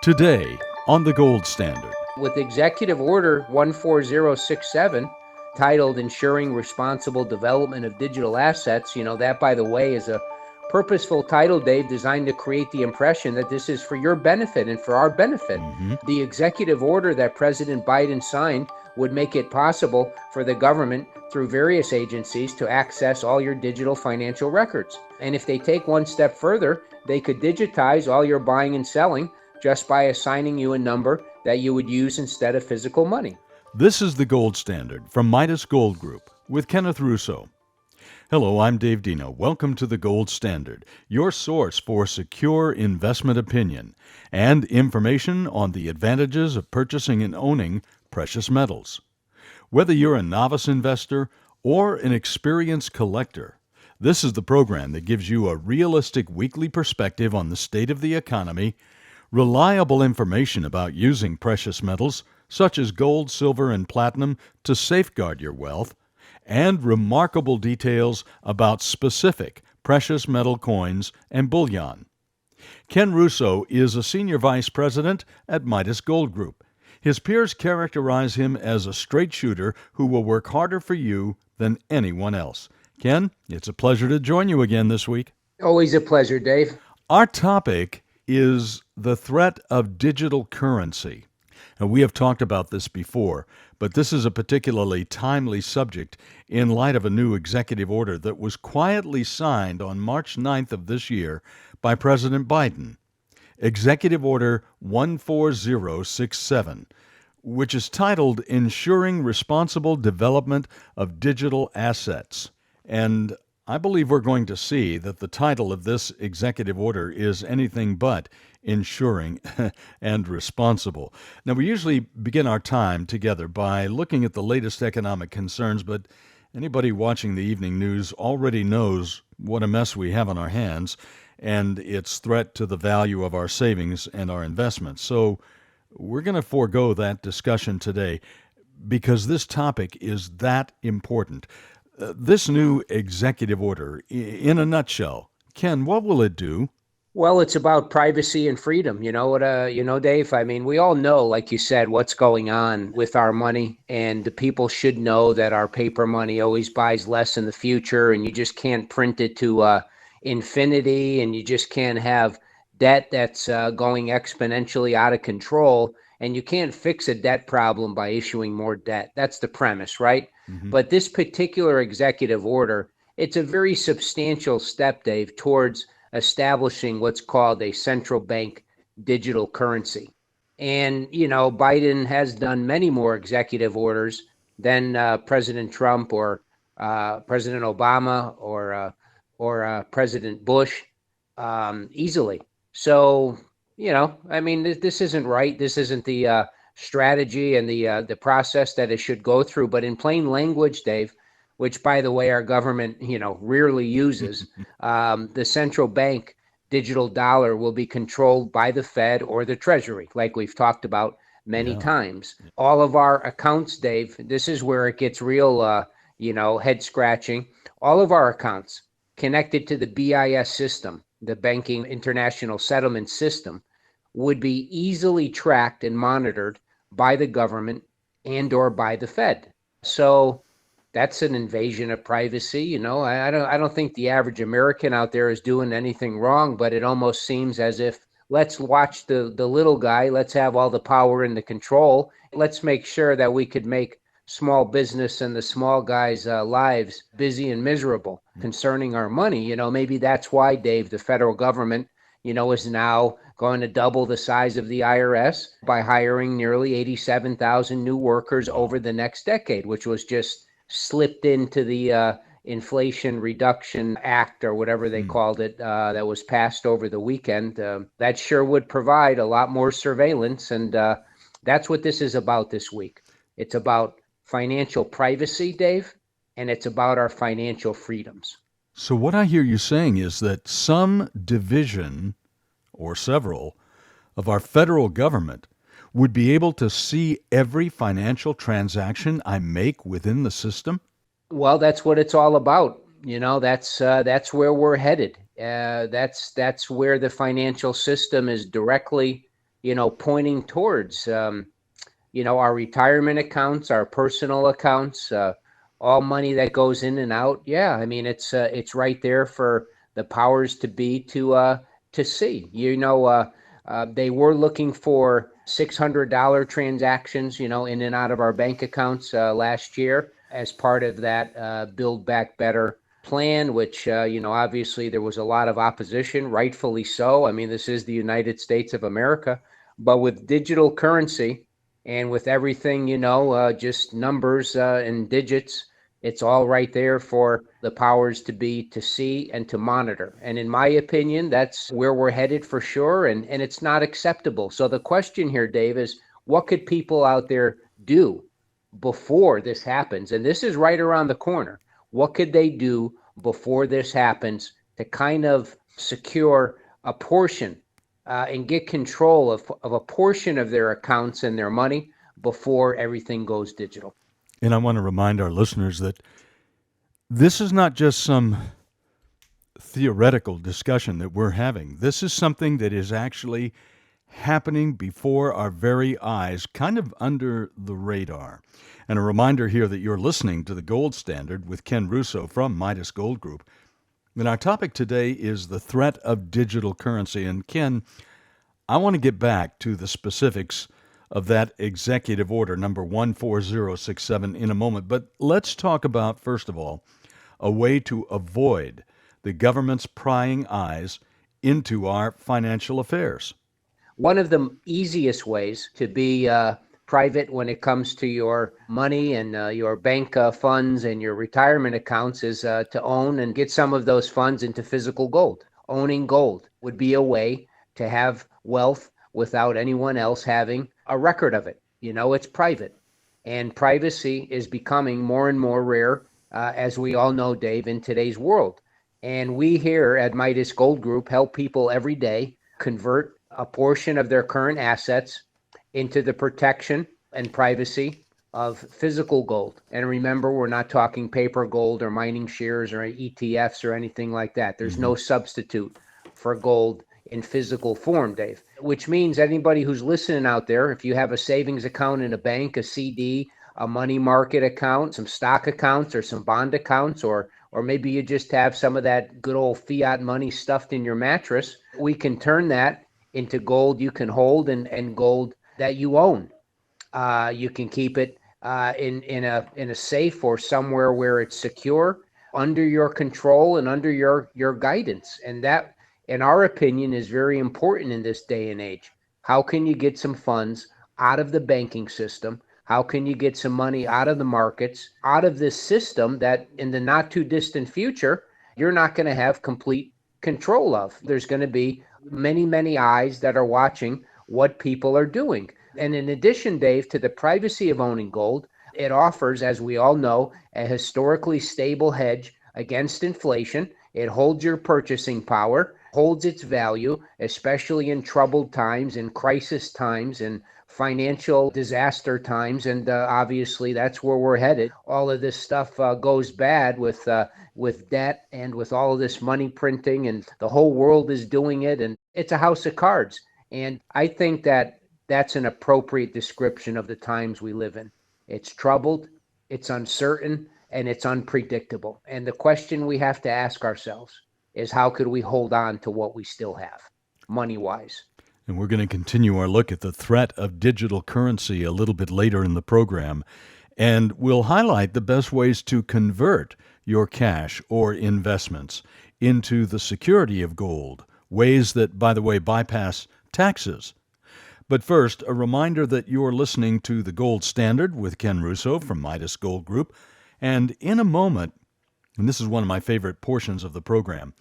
Today on the Gold Standard. With Executive Order 14067, titled Ensuring Responsible Development of Digital Assets, that, by the way, is a purposeful title, Dave, designed to create the impression that this is for your benefit and for our benefit. The executive order that President Biden signed would make it possible for the government, through various agencies, to access all your digital financial records. And if they take one step further, they could digitize all your buying and selling just by assigning you a number that you would use instead of physical money. This is the Gold Standard from Midas Gold Group with Kenneth Russo. Hello, I'm Dave Dino. Welcome to the Gold Standard, your source for secure investment opinion and information on the advantages of purchasing and owning precious metals. Whether you're a novice investor or an experienced collector, this is the program that gives you a realistic weekly perspective on the state of the economy, reliable information about using precious metals such as gold, silver, and platinum to safeguard your wealth, and remarkable details about specific precious metal coins and bullion. Ken Russo is a senior vice president at Midas Gold Group. His peers characterize him as a straight shooter who will work harder for you than anyone else. Ken, it's a pleasure to join you again this week. Always a pleasure, Dave. Our topic is the threat of digital currency. Now, we have talked about this before, but this is a particularly timely subject in light of a new executive order that was quietly signed on March 9th of this year by President Biden. Executive Order 14067, which is titled Ensuring Responsible Development of Digital Assets. And I believe we're going to see that the title of this executive order is anything but ensuring and responsible. Now, we usually begin our time together by looking at the latest economic concerns, but anybody watching the evening news already knows what a mess we have on our hands and its threat to the value of our savings and our investments. So we're going to forego that discussion today because this topic is that important. This new executive order, in a nutshell, Ken, what will it do? Well, it's about privacy and freedom. Dave, I mean, we all know, like you said, what's going on with our money, and the people should know that our paper money always buys less in the future, and you just can't print it to infinity, and you just can't have debt that's going exponentially out of control, and you can't fix a debt problem by issuing more debt. That's the premise, right? But this particular executive order, it's a very substantial step, Dave, towards establishing what's called a central bank digital currency. And, Biden has done many more executive orders than President Trump or President Obama or President Bush easily. So, this isn't right. This isn't the strategy and the process that it should go through. But in plain language, Dave, which, by the way, our government, rarely uses, the central bank digital dollar will be controlled by the Fed or the Treasury, like we've talked about many times. All of our accounts, Dave, this is where it gets real, head scratching. All of our accounts connected to the BIS system, the Banking International Settlement System, would be easily tracked and monitored by the government and or by the Fed. So that's an invasion of privacy. I don't think the average American out there is doing anything wrong, but it almost seems as if let's watch the little guy. Let's have all the power and the control. Let's make sure that we could make small business and the small guys' lives busy and miserable concerning our money. Maybe that's why, Dave, the federal government, is now going to double the size of the IRS by hiring nearly 87,000 new workers over the next decade, which was just slipped into the Inflation Reduction Act or whatever they called it that was passed over the weekend. That sure would provide a lot more surveillance. And that's what this is about this week. It's about financial privacy, Dave, and it's about our financial freedoms. So what I hear you saying is that some division or several of our federal government would be able to see every financial transaction I make within the system? Well, that's what it's all about. That's where we're headed. That's where the financial system is directly, pointing towards, our retirement accounts, our personal accounts, all money that goes in and out. Yeah, I mean, it's right there for the powers to be to see. They were looking for $600 transactions, in and out of our bank accounts last year as part of that Build Back Better plan, which, obviously there was a lot of opposition, rightfully so. I mean, this is the United States of America. But with digital currency and with everything, just numbers and digits, it's all right there for the powers to be to see and to monitor. And in my opinion, that's where we're headed for sure. And it's not acceptable. So the question here, Dave, is what could people out there do before this happens? And this is right around the corner. What could they do before this happens to kind of secure a portion and get control of a portion of their accounts and their money before everything goes digital? And I want to remind our listeners that this is not just some theoretical discussion that we're having. This is something that is actually happening before our very eyes, kind of under the radar. And a reminder here that you're listening to The Gold Standard with Ken Russo from Midas Gold Group. And our topic today is the threat of digital currency. And Ken, I want to get back to the specifics of that executive order number 14067 in a moment. But let's talk about, first of all, a way to avoid the government's prying eyes into our financial affairs. One of the easiest ways to be private when it comes to your money and your bank funds and your retirement accounts is to own and get some of those funds into physical gold. Owning gold would be a way to have wealth without anyone else having a record of it. It's private. And privacy is becoming more and more rare, as we all know, Dave, in today's world. And we here at Midas Gold Group help people every day convert a portion of their current assets into the protection and privacy of physical gold. And remember, we're not talking paper gold or mining shares or ETFs or anything like that. There's no substitute for gold in physical form, Dave, which means anybody who's listening out there, if you have a savings account in a bank, a CD, a money market account, some stock accounts or some bond accounts, or maybe you just have some of that good old fiat money stuffed in your mattress, we can turn that into gold you can hold and gold that you own. You can keep it in a safe or somewhere where it's secure, under your control and under your guidance. And that, in our opinion, is very important in this day and age. How can you get some funds out of the banking system? How can you get some money out of the markets, out of this system that in the not too distant future, you're not going to have complete control of? There's going to be many, many eyes that are watching what people are doing. And in addition, Dave, to the privacy of owning gold, it offers, as we all know, a historically stable hedge against inflation. It holds your purchasing power, holds its value, especially in troubled times, in crisis times, in financial disaster times. And obviously, that's where we're headed. All of this stuff goes bad with debt and with all of this money printing, and the whole world is doing it. And it's a house of cards. And I think that that's an appropriate description of the times we live in. It's troubled, it's uncertain, and it's unpredictable. And the question we have to ask ourselves is, how could we hold on to what we still have, money-wise? And we're going to continue our look at the threat of digital currency a little bit later in the program. And we'll highlight the best ways to convert your cash or investments into the security of gold, ways that, by the way, bypass taxes. But first, a reminder that you're listening to The Gold Standard with Ken Russo from Midas Gold Group. And in a moment, and this is one of my favorite portions of the program,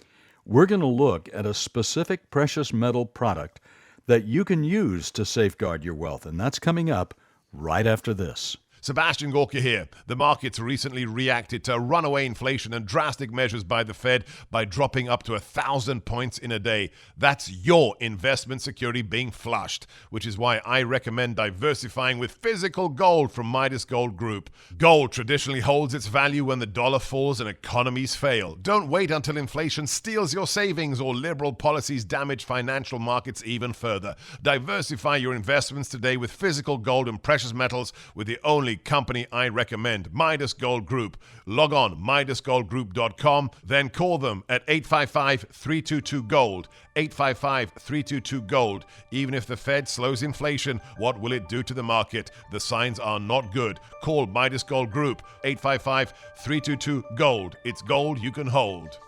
we're going to look at a specific precious metal product that you can use to safeguard your wealth. And that's coming up right after this. Sebastian Gorka here. The markets recently reacted to runaway inflation and drastic measures by the Fed by dropping up to 1,000 points in a day. That's your investment security being flushed, which is why I recommend diversifying with physical gold from Midas Gold Group. Gold traditionally holds its value when the dollar falls and economies fail. Don't wait until inflation steals your savings or liberal policies damage financial markets even further. Diversify your investments today with physical gold and precious metals with the only company I recommend, Midas Gold Group. Log on MidasGoldGroup.com, then call them at 855-322-GOLD, 855-322-GOLD. Even if the Fed slows inflation, what will it do to the market? The signs are not good. Call Midas Gold Group, 855-322-GOLD. It's gold you can hold.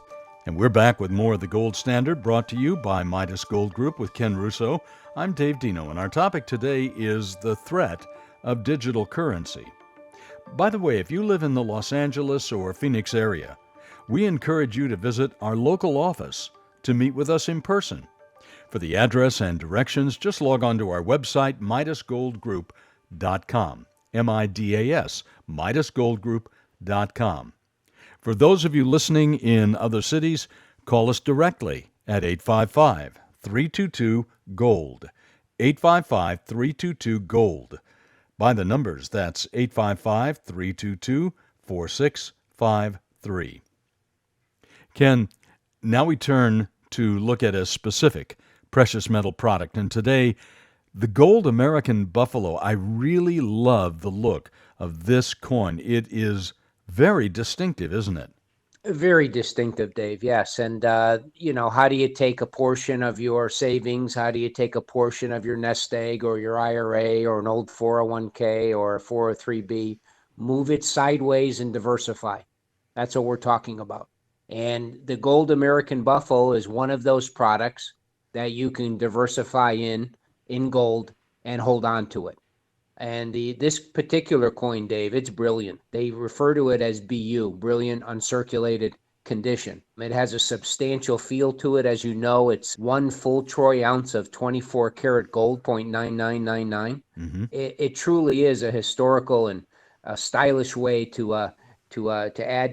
And we're back with more of the Gold Standard, brought to you by Midas Gold Group with Ken Russo. I'm Dave Dino, and our topic today is the threat of digital currency. By the way, if you live in the Los Angeles or Phoenix area, we encourage you to visit our local office to meet with us in person. For the address and directions, just log on to our website, MidasGoldGroup.com, M-I-D-A-S, MidasGoldGroup.com. For those of you listening in other cities, call us directly at 855-322-GOLD, 855-322-GOLD. By the numbers, that's 855-322-4653. Ken, now we turn to look at a specific precious metal product, and today, the gold American buffalo. I really love the look of this coin. It is very distinctive, isn't it? Very distinctive, Dave. Yes. And, how do you take a portion of your savings? How do you take a portion of your nest egg or your IRA or an old 401k or a 403b, move it sideways and diversify? That's what we're talking about. And the Gold American Buffalo is one of those products that you can diversify in gold and hold on to it. And this particular coin, Dave, it's brilliant. They refer to it as BU, brilliant uncirculated condition. It has a substantial feel to it. As you know, it's 1 full troy ounce of 24 karat gold, 0.9999. Mm-hmm. It truly is a historical and a stylish way to add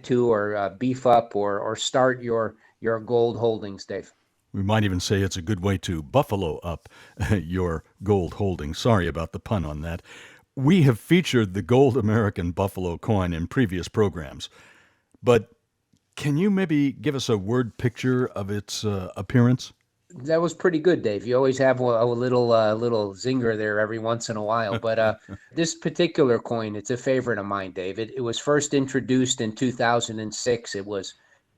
to or beef up or start your gold holdings, Dave. We might even say it's a good way to buffalo up your gold holdings. Sorry about the pun on that. We have featured the Gold American Buffalo coin in previous programs, but can you maybe give us a word picture of its appearance? That was pretty good, Dave. You always have a little zinger there every once in a while. But this particular coin, it's a favorite of mine, Dave. It was first introduced in 2006. It was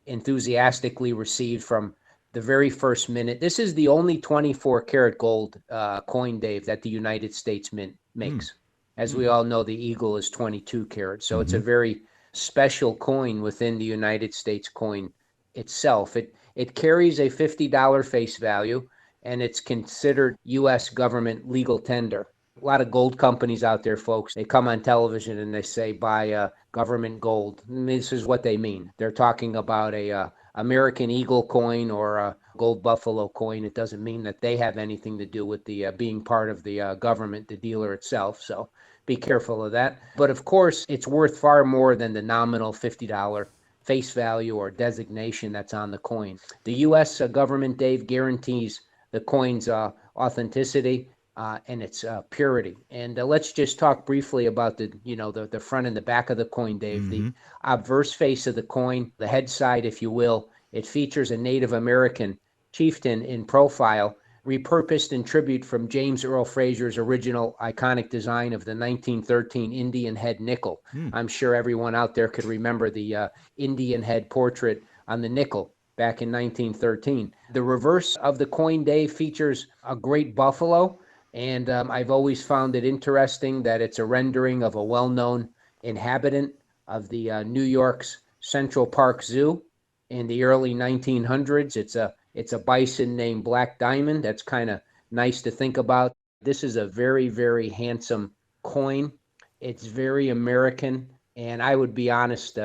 enthusiastically received from the very first minute. This is the only 24 karat gold coin, Dave, that the United States Mint makes. As we all know, the Eagle is 22 karat. So it's a very special coin within the United States coin itself. It carries a $50 face value, and it's considered U.S. government legal tender. A lot of gold companies out there, folks, they come on television and they say buy government gold. And this is what they mean. They're talking about a American Eagle coin or a gold buffalo coin. It doesn't mean that they have anything to do with the being part of the government, the dealer itself. So be careful of that. But of course, it's worth far more than the nominal $50 face value or designation that's on the coin. The U.S. government, Dave, guarantees the coin's authenticity and its purity. And let's just talk briefly about the front and the back of the coin, Dave. Mm-hmm. The obverse face of the coin, the head side, if you will, it features a Native American chieftain in profile, repurposed in tribute from James Earl Fraser's original iconic design of the 1913 Indian head nickel. I'm sure everyone out there could remember the Indian head portrait on the nickel back in 1913. The reverse of the coin, Dave, features a great buffalo. And I've always found it interesting that it's a rendering of a well-known inhabitant of the New York's Central Park Zoo in the early 1900s. It's a bison named Black Diamond. That's kind of nice to think about. This is a very, very handsome coin. It's very American. And I would be honest,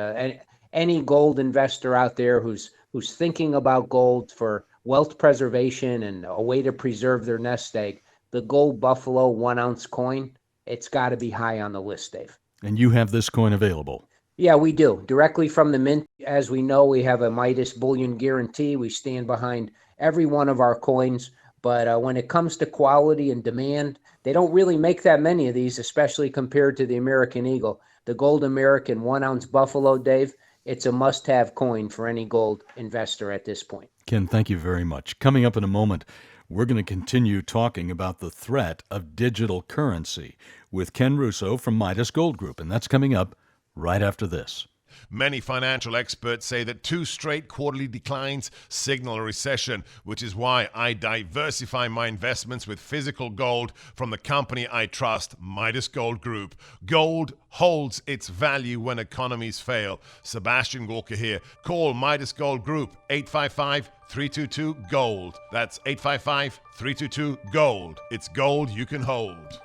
any gold investor out there who's thinking about gold for wealth preservation and a way to preserve their nest egg, the gold buffalo 1 ounce coin, it's got to be high on the list, Dave. And you have this coin available. Yeah, we do. Directly from the mint. As we know, we have a Midas bullion guarantee. We stand behind every one of our coins. But when it comes to quality and demand, they don't really make that many of these, especially compared to the American Eagle. The Gold American 1 ounce Buffalo, Dave, it's a must have coin for any gold investor at this point. Ken, thank you very much. Coming up in a moment, we're going to continue talking about the threat of digital currency with Ken Russo from Midas Gold Group, and that's coming up right after this. Many financial experts say that 2 straight quarterly declines signal a recession, which is why I diversify my investments with physical gold from the company I trust, Midas Gold Group. Gold holds its value when economies fail. Sebastian Gorka here. Call Midas Gold Group, 855-322-GOLD. That's 855-322-GOLD. It's gold you can hold.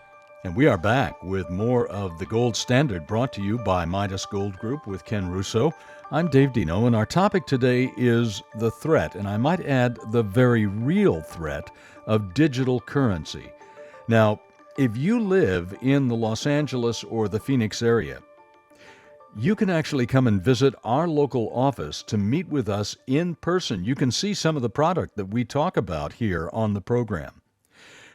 And we are back with more of The Gold Standard, brought to you by Midas Gold Group with Ken Russo. I'm Dave Dino, and our topic today is the threat, and I might add the very real threat of digital currency. Now, if you live in the Los Angeles or the Phoenix area, you can actually come and visit our local office to meet with us in person. You can see some of the product that we talk about here on the program.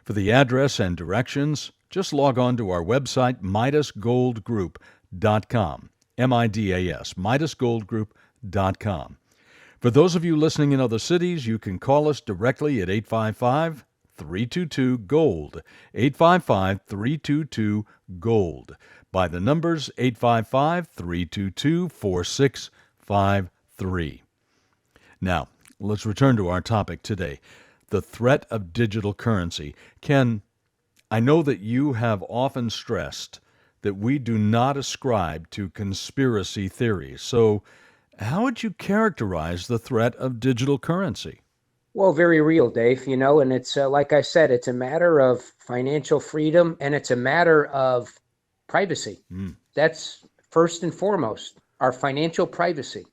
For the address and directions, just log on to our website, MidasGoldGroup.com, M-I-D-A-S, MidasGoldGroup.com. For those of you listening in other cities, you can call us directly at 855-322-GOLD, 855-322-GOLD. By the numbers 855-322-4653. Now, let's return to our topic today, the threat of digital currency. Ken, I know that you have often stressed that we do not ascribe to conspiracy theories. So how would you characterize the threat of digital currency? Well, very real, Dave, and it's like I said, it's a matter of financial freedom and it's a matter of privacy. That's first and foremost, our financial privacy.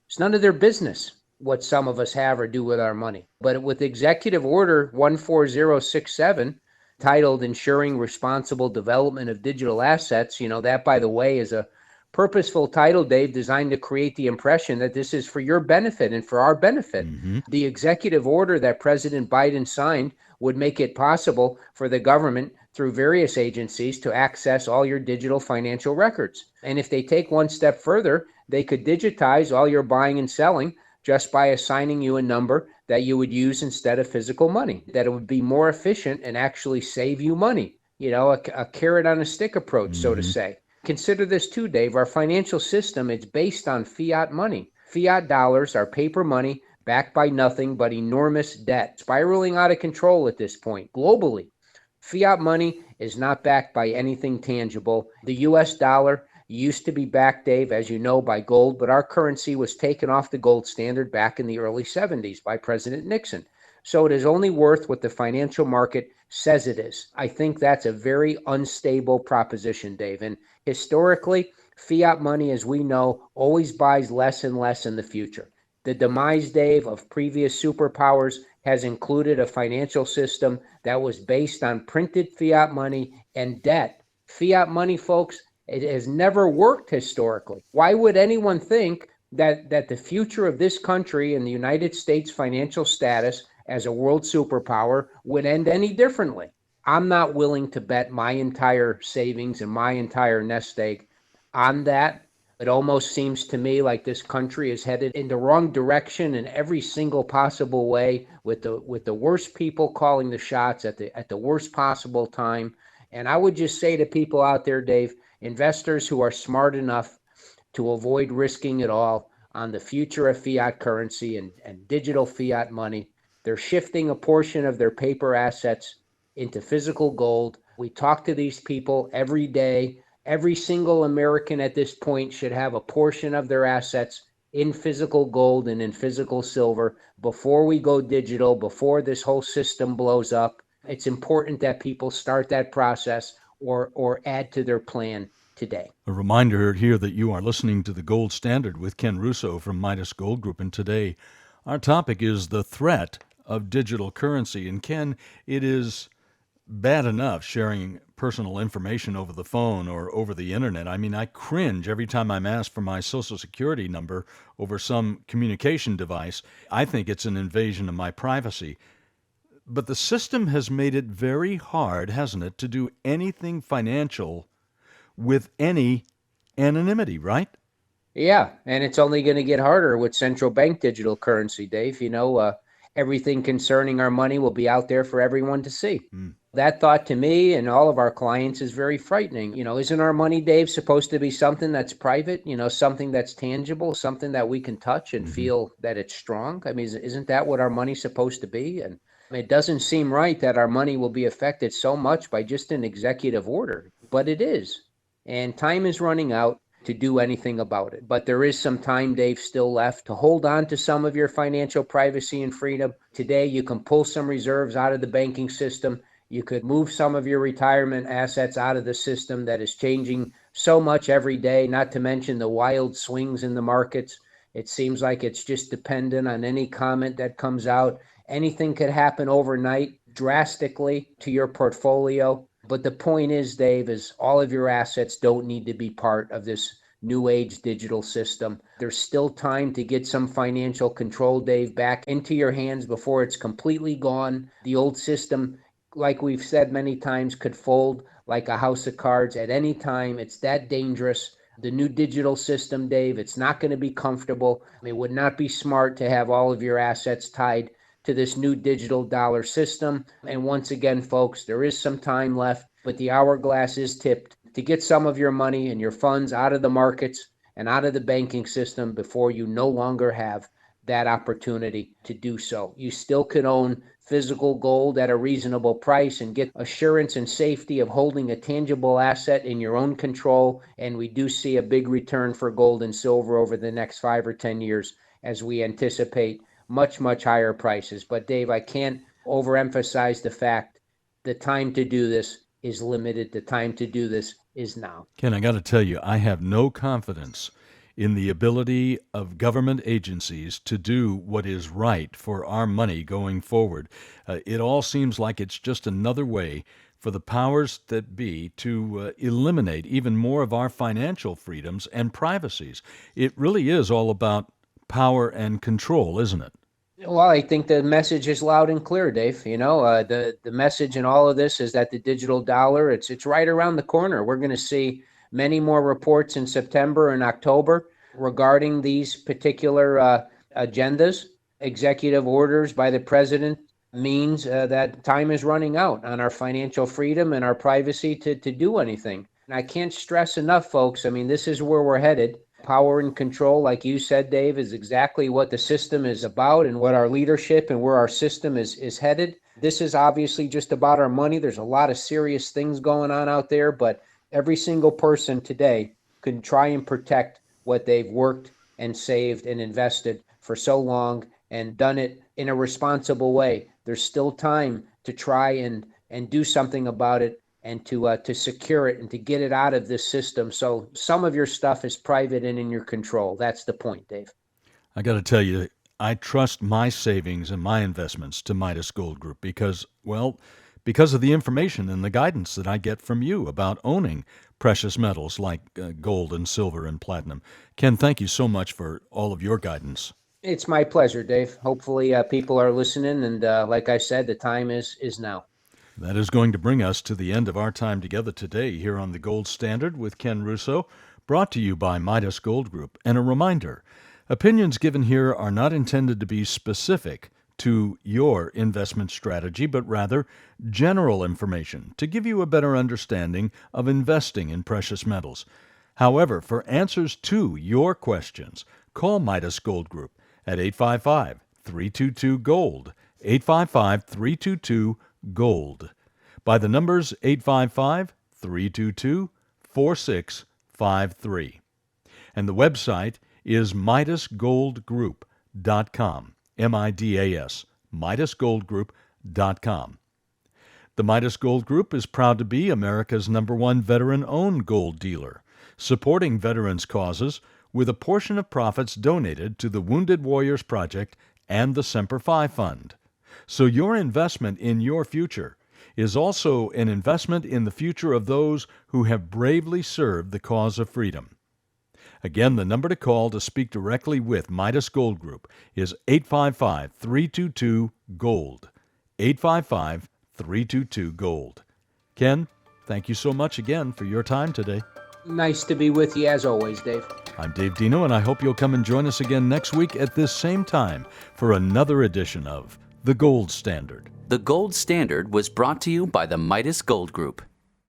It's none of their business what some of us have or do with our money. But with Executive Order 14067, titled Ensuring Responsible Development of Digital Assets, that, by the way, is a purposeful title, Dave, designed to create the impression that this is for your benefit and for our benefit. The executive order that President Biden signed would make it possible for the government through various agencies to access all your digital financial records. And if they take one step further, they could digitize all your buying and selling just by assigning you a number that you would use instead of physical money, that it would be more efficient and actually save you money. A carrot on a stick approach, so to say. Consider this too, Dave. Our financial system is based on fiat money. Fiat dollars are paper money backed by nothing but enormous debt, spiraling out of control at this point globally. Fiat money is not backed by anything tangible. The U.S. dollar used to be backed, Dave, as you know, by gold, but our currency was taken off the gold standard back in the early 70s by President Nixon. So it is only worth what the financial market says it is. I think that's a very unstable proposition, Dave. And historically, fiat money, as we know, always buys less and less in the future. The demise, Dave, of previous superpowers has included a financial system that was based on printed fiat money and debt. Fiat money, folks, it has never worked historically. Why would anyone think that the future of this country and the United States financial status as a world superpower would end any differently? I'm not willing to bet my entire savings and my entire nest egg on that. It almost seems to me like this country is headed in the wrong direction in every single possible way, with the worst people calling the shots at the worst possible time. And I would just say to people out there, Dave, investors who are smart enough to avoid risking it all on the future of fiat currency and digital fiat money, they're shifting a portion of their paper assets into physical gold. We talk to these people every day. Every single American at this point should have a portion of their assets in physical gold and in physical silver before we go digital, before this whole system blows up. It's important that people start that process or add to their plan today. A reminder here that you are listening to The Gold Standard with Ken Russo from Midas Gold Group, and today our topic is the threat of digital currency. And Ken, it is bad enough sharing personal information over the phone or over the internet. I mean, I cringe every time I'm asked for my social security number over some communication device. I think it's an invasion of my privacy. But the system has made it very hard, hasn't it, to do anything financial with any anonymity, right? Yeah, and it's only going to get harder with central bank digital currency, Dave. Everything concerning our money will be out there for everyone to see. That thought to me and all of our clients is very frightening. Isn't our money, Dave, supposed to be something that's private, something that's tangible, something that we can touch and feel that it's strong? I mean, isn't that what our money's supposed to be? And it doesn't seem right that our money will be affected so much by just an executive order, but it is. And time is running out to do anything about it. But there is some time, Dave, still left to hold on to some of your financial privacy and freedom. Today, you can pull some reserves out of the banking system. You could move some of your retirement assets out of the system that is changing so much every day, not to mention the wild swings in the markets. It seems like it's just dependent on any comment that comes out. Anything could happen overnight drastically to your portfolio. But the point is, Dave, is all of your assets don't need to be part of this new age digital system. There's still time to get some financial control, Dave, back into your hands before it's completely gone. The old system, like we've said many times, could fold like a house of cards at any time. It's that dangerous. The new digital system, Dave, it's not going to be comfortable. It would not be smart to have all of your assets tied to this new digital dollar system. And once again, folks, there is some time left, but the hourglass is tipped to get some of your money and your funds out of the markets and out of the banking system before you no longer have that opportunity to do so. You still can own physical gold at a reasonable price and get assurance and safety of holding a tangible asset in your own control. And we do see a big return for gold and silver over the next 5 or 10 years as we anticipate much, much higher prices. But Dave, I can't overemphasize the fact the time to do this is limited. The time to do this is now. Ken, I got to tell you, I have no confidence in the ability of government agencies to do what is right for our money going forward. It all seems like it's just another way for the powers that be to eliminate even more of our financial freedoms and privacies. It really is all about power and control, isn't it? Well, I think the message is loud and clear, Dave. The message in all of this is that the digital dollar, it's right around the corner. We're going to see many more reports in September and October regarding these particular agendas. Executive orders by the president means that time is running out on our financial freedom and our privacy to do anything. And I can't stress enough, folks. I mean, this is where we're headed. Power and control, like you said, Dave, is exactly what the system is about and what our leadership and where our system is headed. This is obviously just about our money. There's a lot of serious things going on out there, but every single person today can try and protect what they've worked and saved and invested for so long and done it in a responsible way. There's still time to try and do something about it and to secure it and to get it out of this system. So some of your stuff is private and in your control. That's the point, Dave. I got to tell you, I trust my savings and my investments to Midas Gold Group because of the information and the guidance that I get from you about owning precious metals like gold and silver and platinum. Ken, thank you so much for all of your guidance. It's my pleasure, Dave. Hopefully people are listening. And like I said, the time is now. That is going to bring us to the end of our time together today here on the Gold Standard with Ken Russo, brought to you by Midas Gold Group. And a reminder, opinions given here are not intended to be specific to your investment strategy, but rather general information to give you a better understanding of investing in precious metals. However, for answers to your questions, call Midas Gold Group at 855-322-GOLD, 855-322-GOLD. By the numbers 855-322-4653. And the website is MidasGoldGroup.com, M-I-D-A-S, MidasGoldGroup.com. The Midas Gold Group is proud to be America's #1 veteran-owned gold dealer, supporting veterans' causes with a portion of profits donated to the Wounded Warriors Project and the Semper Fi Fund. So your investment in your future is also an investment in the future of those who have bravely served the cause of freedom. Again, the number to call to speak directly with Midas Gold Group is 855-322-GOLD. 855-322-GOLD. Ken, thank you so much again for your time today. Nice to be with you as always, Dave. I'm Dave Dino, and I hope you'll come and join us again next week at this same time for another edition of The Gold Standard. The Gold Standard was brought to you by the Midas Gold Group.